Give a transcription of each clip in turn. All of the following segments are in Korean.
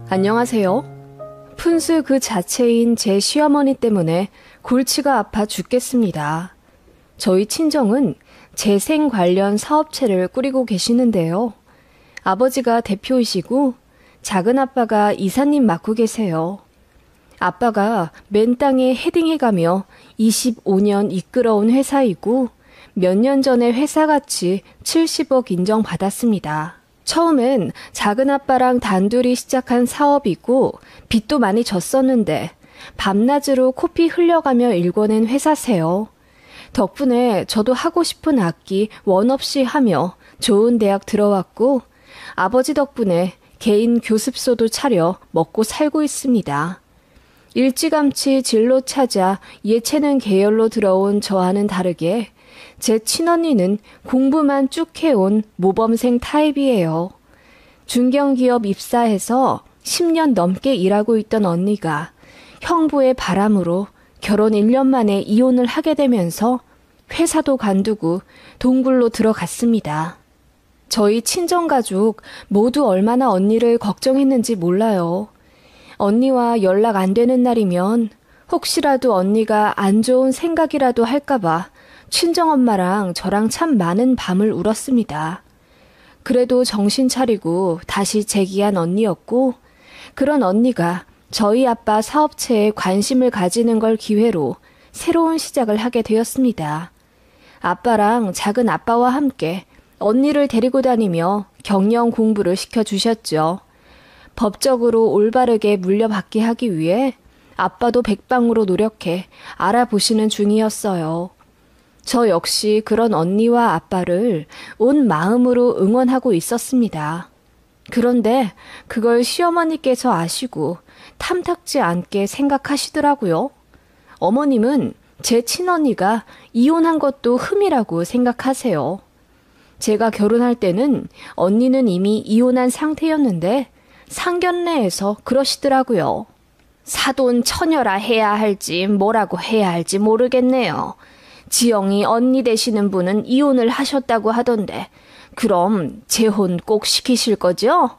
안녕하세요. 푼수 그 자체인 제 시어머니 때문에 골치가 아파 죽겠습니다. 저희 친정은 재생 관련 사업체를 꾸리고 계시는데요. 아버지가 대표이시고 작은아빠가 이사님 맡고 계세요. 아빠가 맨 땅에 헤딩해가며 25년 이끌어온 회사이고 몇 년 전에 회사가치 70억 인정받았습니다. 처음엔 작은아빠랑 단둘이 시작한 사업이고 빚도 많이 졌었는데 밤낮으로 코피 흘려가며 일궈낸 회사세요. 덕분에 저도 하고 싶은 악기 원 없이 하며 좋은 대학 들어왔고 아버지 덕분에 개인 교습소도 차려 먹고 살고 있습니다. 일찌감치 진로 찾아 예체능 계열로 들어온 저와는 다르게 제 친언니는 공부만 쭉 해온 모범생 타입이에요. 중견기업 입사해서 10년 넘게 일하고 있던 언니가 형부의 바람으로 결혼 1년 만에 이혼을 하게 되면서 회사도 관두고 동굴로 들어갔습니다. 저희 친정가족 모두 얼마나 언니를 걱정했는지 몰라요. 언니와 연락 안 되는 날이면 혹시라도 언니가 안 좋은 생각이라도 할까봐 친정엄마랑 저랑 참 많은 밤을 울었습니다. 그래도 정신 차리고 다시 재기한 언니였고 그런 언니가 저희 아빠 사업체에 관심을 가지는 걸 기회로 새로운 시작을 하게 되었습니다. 아빠랑 작은 아빠와 함께 언니를 데리고 다니며 경영 공부를 시켜주셨죠. 법적으로 올바르게 물려받게 하기 위해 아빠도 백방으로 노력해 알아보시는 중이었어요. 저 역시 그런 언니와 아빠를 온 마음으로 응원하고 있었습니다. 그런데 그걸 시어머니께서 아시고 탐탁지 않게 생각하시더라고요. 어머님은 제 친언니가 이혼한 것도 흠이라고 생각하세요. 제가 결혼할 때는 언니는 이미 이혼한 상태였는데 상견례에서 그러시더라고요. 사돈 처녀라 해야 할지 뭐라고 해야 할지 모르겠네요. 지영이 언니 되시는 분은 이혼을 하셨다고 하던데 그럼 재혼 꼭 시키실 거죠?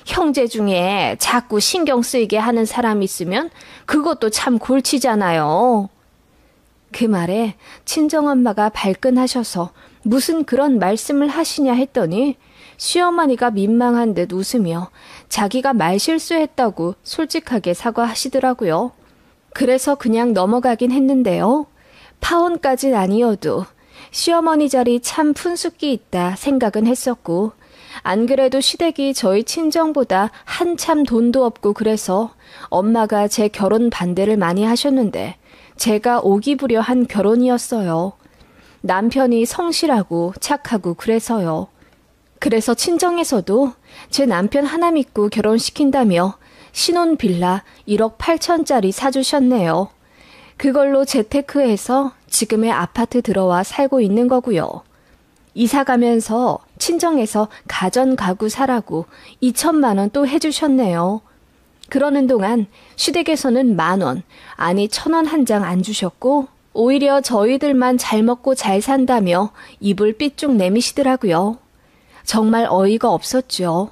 형제 중에 자꾸 신경 쓰이게 하는 사람 있으면 그것도 참 골치잖아요. 그 말에 친정엄마가 발끈하셔서 무슨 그런 말씀을 하시냐 했더니 시어머니가 민망한 듯 웃으며 자기가 말실수했다고 솔직하게 사과하시더라고요. 그래서 그냥 넘어가긴 했는데요. 파혼까진 아니어도 시어머니 자리 참 푼숙기 있다 생각은 했었고 안 그래도 시댁이 저희 친정보다 한참 돈도 없고 그래서 엄마가 제 결혼 반대를 많이 하셨는데 제가 오기부려 한 결혼이었어요. 남편이 성실하고 착하고 그래서요. 그래서 친정에서도 제 남편 하나 믿고 결혼시킨다며 신혼 빌라 1억 8천짜리 사주셨네요. 그걸로 재테크해서 지금의 아파트 들어와 살고 있는 거고요. 이사 가면서 친정에서 가전 가구 사라고 2천만 원 또 해주셨네요. 그러는 동안 시댁에서는 10,000원, 아니 1,000원 한 장 안 주셨고 오히려 저희들만 잘 먹고 잘 산다며 입을 삐쭉 내미시더라고요. 정말 어이가 없었죠.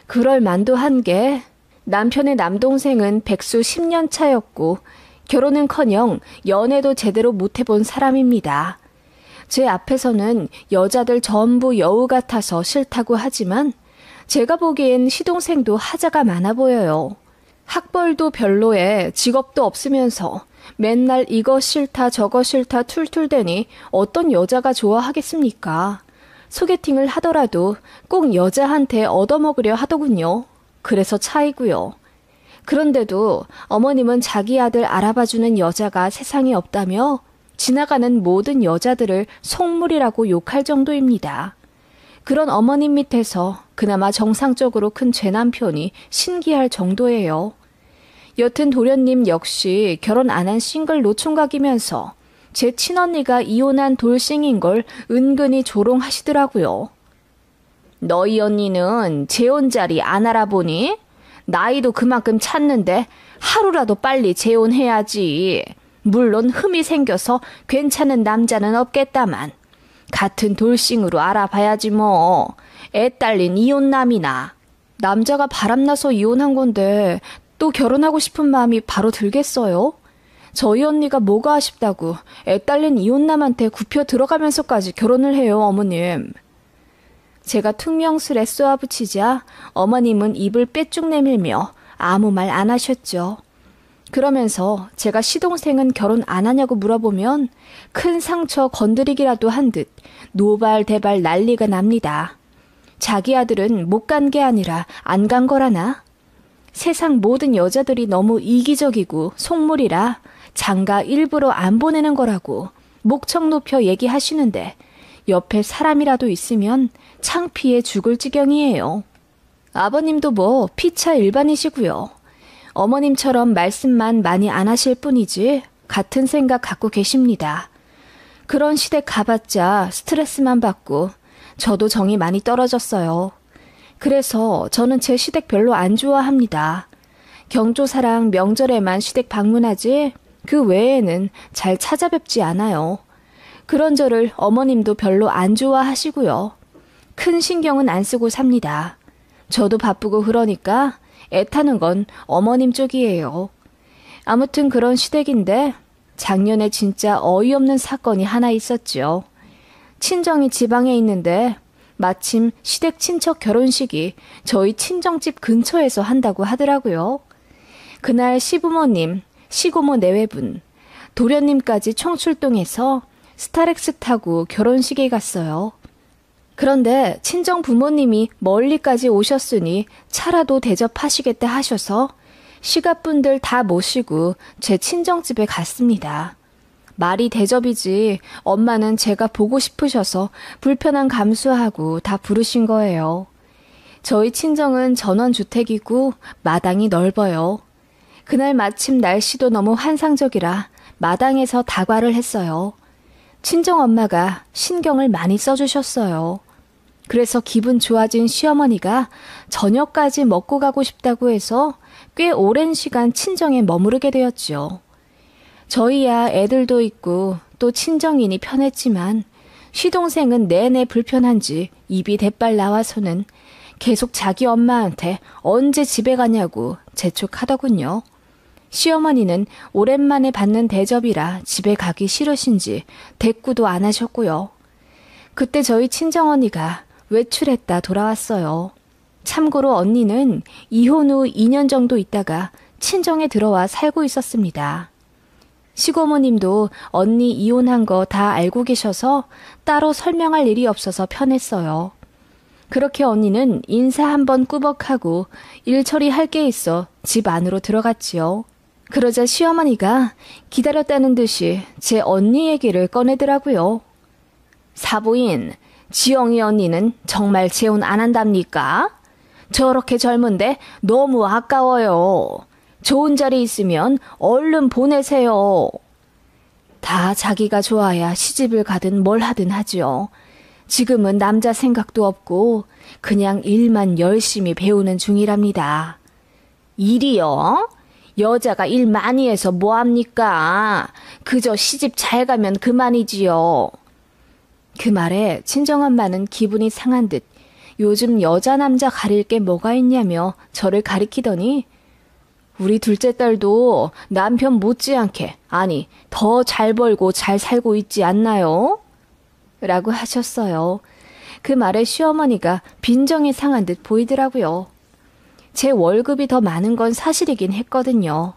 그럴 만도 한 게 남편의 남동생은 백수 10년 차였고 결혼은커녕 연애도 제대로 못 해본 사람입니다. 제 앞에서는 여자들 전부 여우 같아서 싫다고 하지만 제가 보기엔 시동생도 하자가 많아 보여요. 학벌도 별로에 직업도 없으면서 맨날 이거 싫다 저거 싫다 툴툴대니 어떤 여자가 좋아하겠습니까? 소개팅을 하더라도 꼭 여자한테 얻어먹으려 하더군요. 그래서 차이고요. 그런데도 어머님은 자기 아들 알아봐주는 여자가 세상에 없다며 지나가는 모든 여자들을 속물이라고 욕할 정도입니다. 그런 어머님 밑에서 그나마 정상적으로 큰 제 남편이 신기할 정도예요. 여튼 도련님 역시 결혼 안 한 싱글 노총각이면서 제 친언니가 이혼한 돌싱인 걸 은근히 조롱하시더라고요. 너희 언니는 재혼 자리 안 알아보니? 나이도 그만큼 찼는데 하루라도 빨리 재혼해야지. 물론 흠이 생겨서 괜찮은 남자는 없겠다만 같은 돌싱으로 알아봐야지 뭐. 애 딸린 이혼남이나. 남자가 바람나서 이혼한 건데 또 결혼하고 싶은 마음이 바로 들겠어요? 저희 언니가 뭐가 아쉽다고 애 딸린 이혼남한테 굽혀 들어가면서까지 결혼을 해요, 어머님. 제가 퉁명스레 쏘아붙이자 어머님은 입을 빼쭉 내밀며 아무 말 안 하셨죠. 그러면서 제가 시동생은 결혼 안 하냐고 물어보면 큰 상처 건드리기라도 한 듯 노발대발 난리가 납니다. 자기 아들은 못 간 게 아니라 안 간 거라나? 세상 모든 여자들이 너무 이기적이고 속물이라 장가 일부러 안 보내는 거라고 목청 높여 얘기하시는데 옆에 사람이라도 있으면 창피해 죽을 지경이에요. 아버님도 뭐 피차 일반이시고요. 어머님처럼 말씀만 많이 안 하실 뿐이지 같은 생각 갖고 계십니다. 그런 시댁 가봤자 스트레스만 받고 저도 정이 많이 떨어졌어요. 그래서 저는 제 시댁 별로 안 좋아합니다. 경조사랑 명절에만 시댁 방문하지 그 외에는 잘 찾아뵙지 않아요. 그런 저를 어머님도 별로 안 좋아하시고요. 큰 신경은 안 쓰고 삽니다. 저도 바쁘고 그러니까 애타는 건 어머님 쪽이에요. 아무튼 그런 시댁인데 작년에 진짜 어이없는 사건이 하나 있었죠. 친정이 지방에 있는데 마침 시댁 친척 결혼식이 저희 친정집 근처에서 한다고 하더라고요. 그날 시부모님, 시고모 내외분, 도련님까지 총출동해서 스타렉스 타고 결혼식에 갔어요. 그런데 친정 부모님이 멀리까지 오셨으니 차라도 대접하시겠다 하셔서 시갑분들 다 모시고 제 친정집에 갔습니다. 말이 대접이지 엄마는 제가 보고 싶으셔서 불편한 감수하고 다 부르신 거예요. 저희 친정은 전원주택이고 마당이 넓어요. 그날 마침 날씨도 너무 환상적이라 마당에서 다과를 했어요. 친정엄마가 신경을 많이 써주셨어요. 그래서 기분 좋아진 시어머니가 저녁까지 먹고 가고 싶다고 해서 꽤 오랜 시간 친정에 머무르게 되었죠. 저희야 애들도 있고 또 친정이니 편했지만 시동생은 내내 불편한지 입이 대빨 나와서는 계속 자기 엄마한테 언제 집에 가냐고 재촉하더군요. 시어머니는 오랜만에 받는 대접이라 집에 가기 싫으신지 대꾸도 안 하셨고요. 그때 저희 친정언니가 외출했다 돌아왔어요. 참고로 언니는 이혼 후 2년 정도 있다가 친정에 들어와 살고 있었습니다. 시고모님도 언니 이혼한 거 다 알고 계셔서 따로 설명할 일이 없어서 편했어요. 그렇게 언니는 인사 한번 꾸벅하고 일 처리할 게 있어 집 안으로 들어갔지요. 그러자 시어머니가 기다렸다는 듯이 제 언니 얘기를 꺼내더라고요. 사부인, 지영이 언니는 정말 재혼 안 한답니까? 저렇게 젊은데 너무 아까워요. 좋은 자리 있으면 얼른 보내세요. 다 자기가 좋아야 시집을 가든 뭘 하든 하지요. 지금은 남자 생각도 없고 그냥 일만 열심히 배우는 중이랍니다. 일이요? 여자가 일 많이 해서 뭐합니까? 그저 시집 잘 가면 그만이지요. 그 말에 친정엄마는 기분이 상한 듯 요즘 여자 남자 가릴 게 뭐가 있냐며 저를 가리키더니 우리 둘째 딸도 남편 못지않게 아니 더 잘 벌고 잘 살고 있지 않나요? 라고 하셨어요. 그 말에 시어머니가 빈정이 상한 듯 보이더라고요. 제 월급이 더 많은 건 사실이긴 했거든요.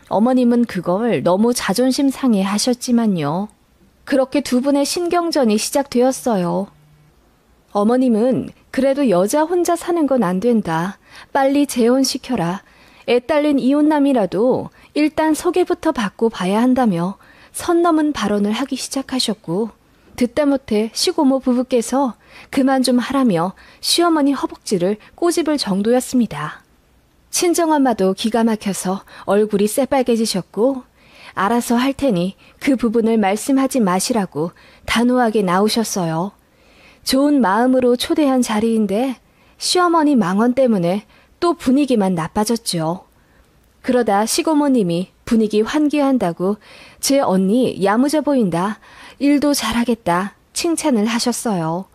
어머님은 그걸 너무 자존심 상해 하셨지만요. 그렇게 두 분의 신경전이 시작되었어요. 어머님은 그래도 여자 혼자 사는 건 안 된다. 빨리 재혼시켜라. 애 딸린 이혼남이라도 일단 소개부터 받고 봐야 한다며 선 넘은 발언을 하기 시작하셨고 듣다 못해 시고모 부부께서 그만 좀 하라며 시어머니 허벅지를 꼬집을 정도였습니다. 친정엄마도 기가 막혀서 얼굴이 새빨개지셨고 알아서 할 테니 그 부분을 말씀하지 마시라고 단호하게 나오셨어요. 좋은 마음으로 초대한 자리인데 시어머니 망언 때문에 또 분위기만 나빠졌죠. 그러다 시고모님이 분위기 환기한다고 제 언니 야무져 보인다, 일도 잘하겠다, 칭찬을 하셨어요.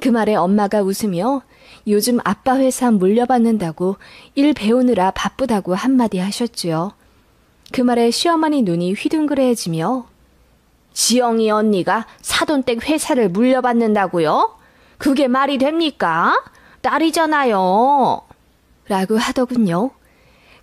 그 말에 엄마가 웃으며 요즘 아빠 회사 물려받는다고 일 배우느라 바쁘다고 한마디 하셨지요. 그 말에 시어머니 눈이 휘둥그레해지며 지영이 언니가 사돈댁 회사를 물려받는다고요? 그게 말이 됩니까? 딸이잖아요. 라고 하더군요.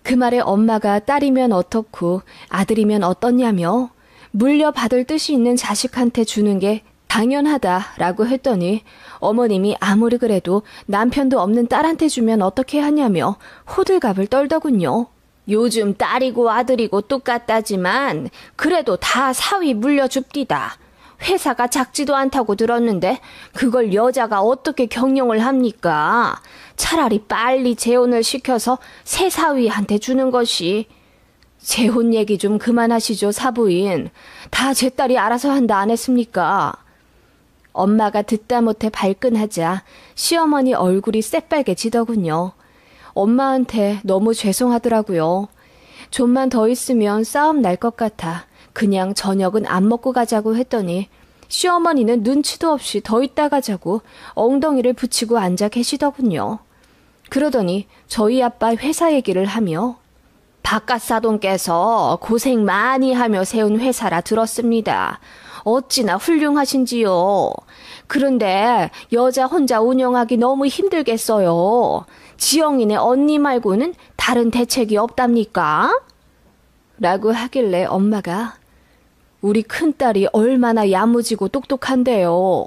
그 말에 엄마가 딸이면 어떻고 아들이면 어떻냐며 물려받을 뜻이 있는 자식한테 주는 게 당연하다라고 했더니 어머님이 아무리 그래도 남편도 없는 딸한테 주면 어떻게 하냐며 호들갑을 떨더군요. 요즘 딸이고 아들이고 똑같다지만 그래도 다 사위 물려줍디다. 회사가 작지도 않다고 들었는데 그걸 여자가 어떻게 경영을 합니까? 차라리 빨리 재혼을 시켜서 새 사위한테 주는 것이. 재혼 얘기 좀 그만하시죠, 사부인. 다 제 딸이 알아서 한다 안 했습니까? 엄마가 듣다 못해 발끈하자 시어머니 얼굴이 새빨개지더군요. 엄마한테 너무 죄송하더라고요. 좀만 더 있으면 싸움 날 것 같아 그냥 저녁은 안 먹고 가자고 했더니 시어머니는 눈치도 없이 더 있다 가자고 엉덩이를 붙이고 앉아 계시더군요. 그러더니 저희 아빠 회사 얘기를 하며 바깥 사돈께서 고생 많이 하며 세운 회사라 들었습니다. 어찌나 훌륭하신지요. 그런데 여자 혼자 운영하기 너무 힘들겠어요. 지영이네 언니 말고는 다른 대책이 없답니까? 라고 하길래 엄마가 우리 큰딸이 얼마나 야무지고 똑똑한데요.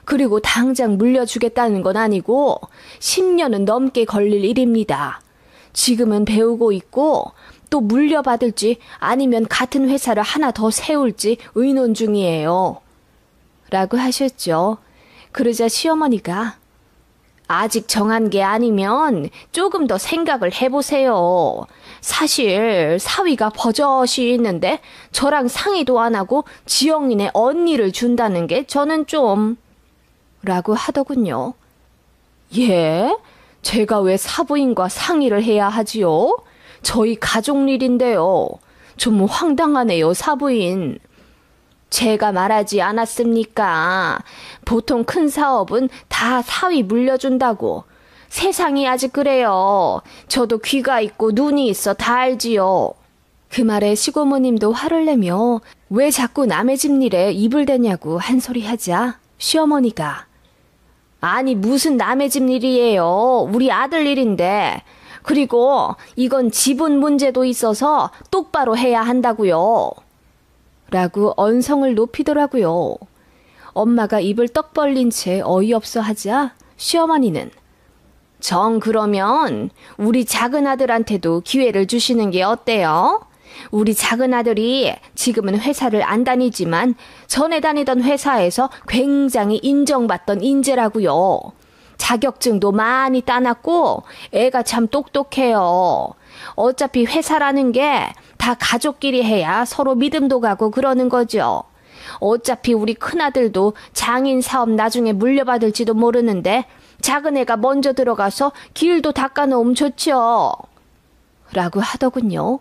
그리고 당장 물려주겠다는 건 아니고 10년은 넘게 걸릴 일입니다. 지금은 배우고 있고 또 물려받을지 아니면 같은 회사를 하나 더 세울지 의논 중이에요. 라고 하셨죠. 그러자 시어머니가 아직 정한 게 아니면 조금 더 생각을 해보세요. 사실 사위가 버젓이 있는데 저랑 상의도 안 하고 지영이네 언니를 준다는 게 저는 좀... 라고 하더군요. 예? 제가 왜 사부인과 상의를 해야 하지요? 저희 가족 일인데요. 좀 황당하네요, 사부인. 제가 말하지 않았습니까? 보통 큰 사업은 다 사위 물려준다고. 세상이 아직 그래요. 저도 귀가 있고 눈이 있어 다 알지요. 그 말에 시고모님도 화를 내며 왜 자꾸 남의 집 일에 입을 대냐고 한 소리 하자 시어머니가 아니 무슨 남의 집 일이에요. 우리 아들 일인데. 그리고 이건 지분 문제도 있어서 똑바로 해야 한다고요. 라고 언성을 높이더라고요. 엄마가 입을 떡 벌린 채 어이없어 하자 시어머니는 정 그러면 우리 작은 아들한테도 기회를 주시는 게 어때요? 우리 작은 아들이 지금은 회사를 안 다니지만 전에 다니던 회사에서 굉장히 인정받던 인재라고요. 자격증도 많이 따놨고 애가 참 똑똑해요. 어차피 회사라는 게 다 가족끼리 해야 서로 믿음도 가고 그러는 거죠. 어차피 우리 큰아들도 장인 사업 나중에 물려받을지도 모르는데 작은 애가 먼저 들어가서 길도 닦아놓으면 좋죠. 라고 하더군요.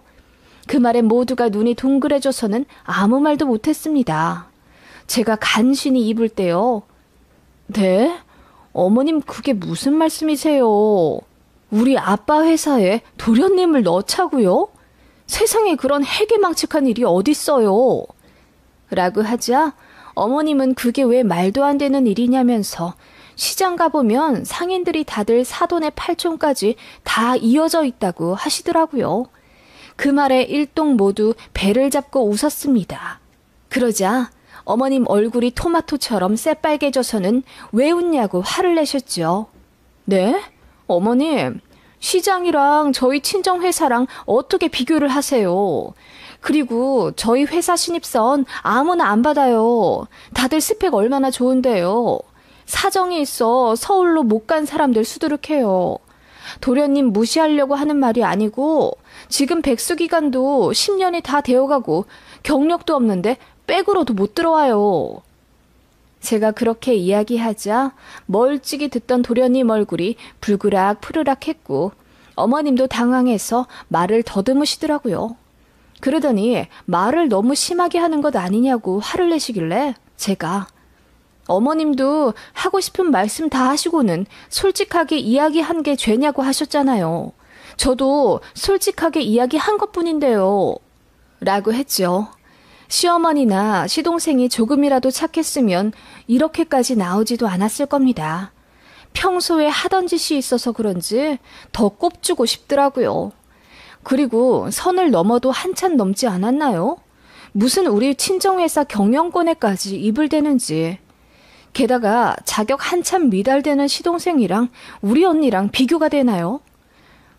그 말에 모두가 눈이 둥그레져서는 아무 말도 못했습니다. 제가 간신히 입을 때요. 네? 어머님 그게 무슨 말씀이세요? 우리 아빠 회사에 도련님을 넣자고요? 세상에 그런 해괴망측한 일이 어딨어요? 라고 하자 어머님은 그게 왜 말도 안 되는 일이냐면서 시장 가보면 상인들이 다들 사돈의 팔촌까지 다 이어져 있다고 하시더라고요. 그 말에 일동 모두 배를 잡고 웃었습니다. 그러자 어머님 얼굴이 토마토처럼 새빨개져서는 왜 웃냐고 화를 내셨죠. 네? 어머님, 시장이랑 저희 친정회사랑 어떻게 비교를 하세요? 그리고 저희 회사 신입사원 아무나 안 받아요. 다들 스펙 얼마나 좋은데요. 사정이 있어 서울로 못 간 사람들 수두룩해요. 도련님 무시하려고 하는 말이 아니고 지금 백수기간도 10년이 다 되어가고 경력도 없는데 백으로도 못 들어와요. 제가 그렇게 이야기하자 멀찍이 듣던 도련님 얼굴이 불그락 푸르락 했고 어머님도 당황해서 말을 더듬으시더라고요. 그러더니 말을 너무 심하게 하는 것 아니냐고 화를 내시길래 제가 어머님도 하고 싶은 말씀 다 하시고는 솔직하게 이야기한 게 죄냐고 하셨잖아요. 저도 솔직하게 이야기한 것뿐인데요. 라고 했죠. 시어머니나 시동생이 조금이라도 착했으면 이렇게까지 나오지도 않았을 겁니다. 평소에 하던 짓이 있어서 그런지 더 꼽주고 싶더라고요. 그리고 선을 넘어도 한참 넘지 않았나요? 무슨 우리 친정회사 경영권에까지 입을 대는지. 게다가 자격 한참 미달되는 시동생이랑 우리 언니랑 비교가 되나요?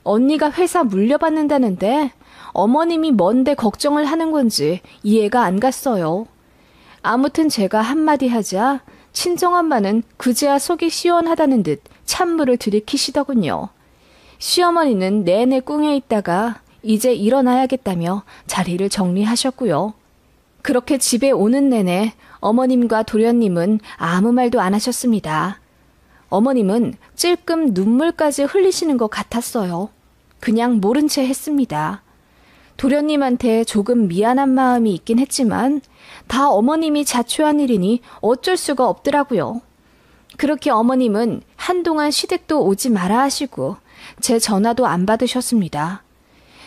언니가 회사 물려받는다는데 어머님이 뭔데 걱정을 하는 건지 이해가 안 갔어요. 아무튼 제가 한마디 하자 친정엄마는 그제야 속이 시원하다는 듯 찬물을 들이키시더군요. 시어머니는 내내 꿍에 있다가 이제 일어나야겠다며 자리를 정리하셨고요. 그렇게 집에 오는 내내 어머님과 도련님은 아무 말도 안 하셨습니다. 어머님은 찔끔 눈물까지 흘리시는 것 같았어요. 그냥 모른 채 했습니다. 도련님한테 조금 미안한 마음이 있긴 했지만 다 어머님이 자초한 일이니 어쩔 수가 없더라고요. 그렇게 어머님은 한동안 시댁도 오지 마라 하시고 제 전화도 안 받으셨습니다.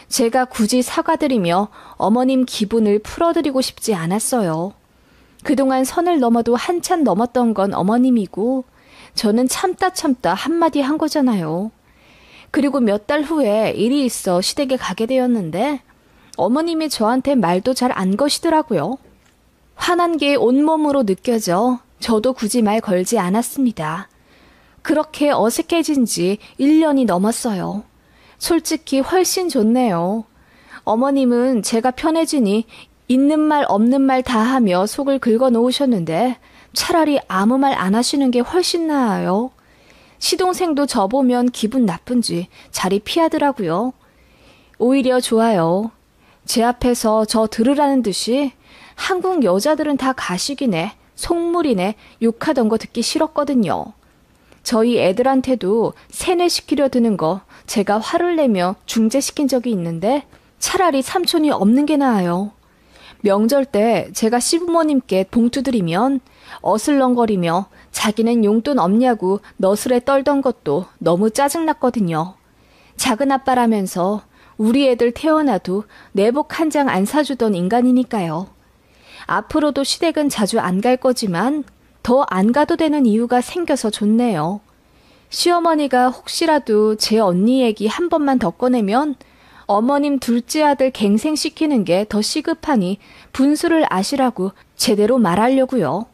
제가 굳이 사과드리며 어머님 기분을 풀어드리고 싶지 않았어요. 그동안 선을 넘어도 한참 넘었던 건 어머님이고 저는 참다 한마디 한 거잖아요. 그리고 몇 달 후에 일이 있어 시댁에 가게 되었는데 어머님이 저한테 말도 잘 안 거시더라고요. 화난 게 온몸으로 느껴져 저도 굳이 말 걸지 않았습니다. 그렇게 어색해진 지 1년이 넘었어요. 솔직히 훨씬 좋네요. 어머님은 제가 편해지니 있는 말 없는 말 다 하며 속을 긁어 놓으셨는데 차라리 아무 말 안 하시는 게 훨씬 나아요. 시동생도 저 보면 기분 나쁜지 자리 피하더라고요. 오히려 좋아요. 제 앞에서 저 들으라는 듯이 한국 여자들은 다 가식이네, 속물이네 욕하던 거 듣기 싫었거든요. 저희 애들한테도 세뇌시키려 드는 거 제가 화를 내며 중재시킨 적이 있는데 차라리 삼촌이 없는 게 나아요. 명절 때 제가 시부모님께 봉투 드리면 어슬렁거리며 자기는 용돈 없냐고 너스레 떨던 것도 너무 짜증났거든요. 작은 아빠라면서 우리 애들 태어나도 내복 한 장 안 사주던 인간이니까요. 앞으로도 시댁은 자주 안 갈 거지만 더 안 가도 되는 이유가 생겨서 좋네요. 시어머니가 혹시라도 제 언니 얘기 한 번만 더 꺼내면 어머님 둘째 아들 갱생시키는 게 더 시급하니 분수를 아시라고 제대로 말하려고요.